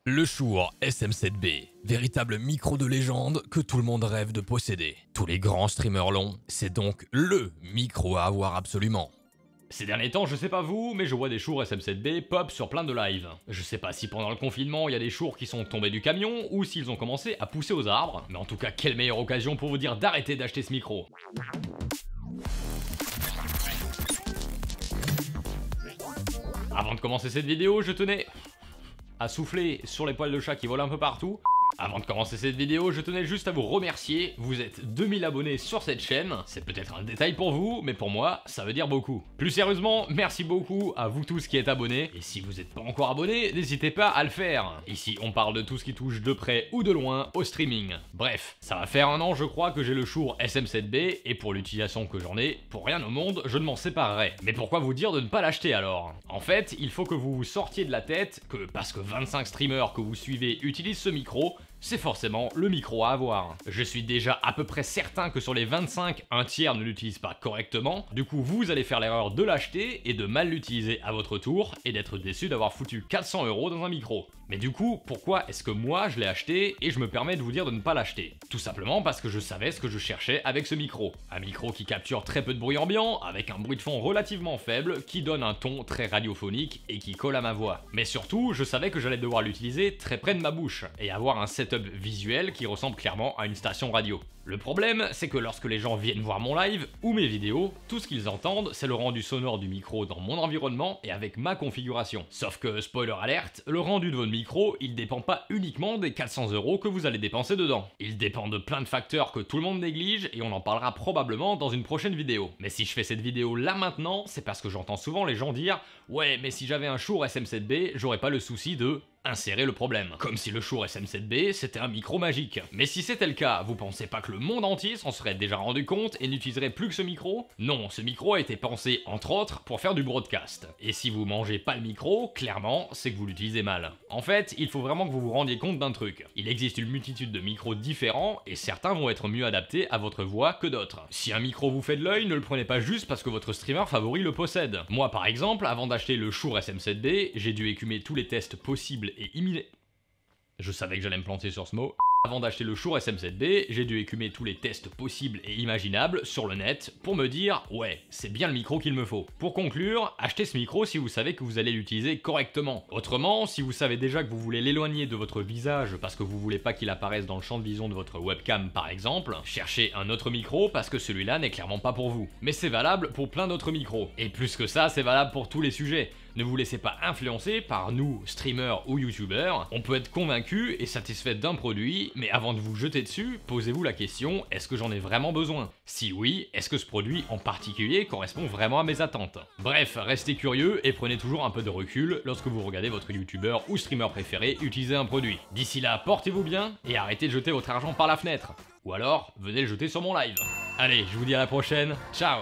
Le Shure SM7B, véritable micro de légende que tout le monde rêve de posséder. Tous les grands streamers l'ont, c'est donc LE micro à avoir absolument. Ces derniers temps, je sais pas vous, mais je vois des Shure SM7B pop sur plein de lives. Je sais pas si pendant le confinement, il y a des Shure qui sont tombés du camion, ou s'ils ont commencé à pousser aux arbres, mais en tout cas, quelle meilleure occasion pour vous dire d'arrêter d'acheter ce micro. Avant de commencer cette vidéo, je tenais à souffler sur les poils de chat qui volent un peu partout. Avant de commencer cette vidéo, je tenais juste à vous remercier, vous êtes 2000 abonnés sur cette chaîne, c'est peut-être un détail pour vous, mais pour moi, ça veut dire beaucoup. Plus sérieusement, merci beaucoup à vous tous qui êtes abonnés, et si vous n'êtes pas encore abonnés, n'hésitez pas à le faire. Ici, on parle de tout ce qui touche de près ou de loin au streaming. Bref, ça va faire un an, je crois, que j'ai le Shure SM7B, et pour l'utilisation que j'en ai, pour rien au monde, je ne m'en séparerai. Mais pourquoi vous dire de ne pas l'acheter alors? En fait, il faut que vous vous sortiez de la tête que parce que 25 streamers que vous suivez utilisent ce micro, c'est forcément le micro à avoir. Je suis déjà à peu près certain que sur les 25, un tiers ne l'utilise pas correctement, du coup vous allez faire l'erreur de l'acheter et de mal l'utiliser à votre tour et d'être déçu d'avoir foutu 400 € dans un micro. Mais du coup, pourquoi est-ce que moi je l'ai acheté et je me permets de vous dire de ne pas l'acheter? Tout simplement parce que je savais ce que je cherchais avec ce micro. Un micro qui capture très peu de bruit ambiant, avec un bruit de fond relativement faible, qui donne un ton très radiophonique et qui colle à ma voix. Mais surtout, je savais que j'allais devoir l'utiliser très près de ma bouche, et avoir un setup visuel qui ressemble clairement à une station radio. Le problème, c'est que lorsque les gens viennent voir mon live ou mes vidéos, tout ce qu'ils entendent, c'est le rendu sonore du micro dans mon environnement et avec ma configuration. Sauf que, spoiler alerte, le rendu de votre micro, il dépend pas uniquement des 400 € que vous allez dépenser dedans. Il dépend de plein de facteurs que tout le monde néglige et on en parlera probablement dans une prochaine vidéo. Mais si je fais cette vidéo là maintenant, c'est parce que j'entends souvent les gens dire « Ouais, mais si j'avais un Shure SM7B, j'aurais pas le souci de... » insérer le problème. Comme si le Shure SM7B c'était un micro magique. Mais si c'était le cas, vous pensez pas que le monde entier s'en serait déjà rendu compte et n'utiliserait plus que ce micro? Non, ce micro a été pensé, entre autres, pour faire du broadcast. Et si vous mangez pas le micro, clairement, c'est que vous l'utilisez mal. En fait, il faut vraiment que vous vous rendiez compte d'un truc. Il existe une multitude de micros différents et certains vont être mieux adaptés à votre voix que d'autres. Si un micro vous fait de l'œil, ne le prenez pas juste parce que votre streamer favori le possède. Moi par exemple, avant d'acheter le Shure SM7B, j'ai dû écumer tous les tests possibles et je savais que j'allais me planter sur ce mot. Avant d'acheter le Shure SM7B, j'ai dû écumer tous les tests possibles et imaginables sur le net pour me dire « Ouais, c'est bien le micro qu'il me faut ». Pour conclure, achetez ce micro si vous savez que vous allez l'utiliser correctement. Autrement, si vous savez déjà que vous voulez l'éloigner de votre visage parce que vous voulez pas qu'il apparaisse dans le champ de vision de votre webcam par exemple, cherchez un autre micro parce que celui-là n'est clairement pas pour vous. Mais c'est valable pour plein d'autres micros. Et plus que ça, c'est valable pour tous les sujets. Ne vous laissez pas influencer par nous, streamers ou youtubeurs. On peut être convaincu et satisfait d'un produit, mais avant de vous jeter dessus, posez-vous la question, est-ce que j'en ai vraiment besoin? Si oui, est-ce que ce produit en particulier correspond vraiment à mes attentes? Bref, restez curieux et prenez toujours un peu de recul lorsque vous regardez votre youtubeur ou streamer préféré utiliser un produit. D'ici là, portez-vous bien et arrêtez de jeter votre argent par la fenêtre. Ou alors, venez le jeter sur mon live. Allez, je vous dis à la prochaine, ciao!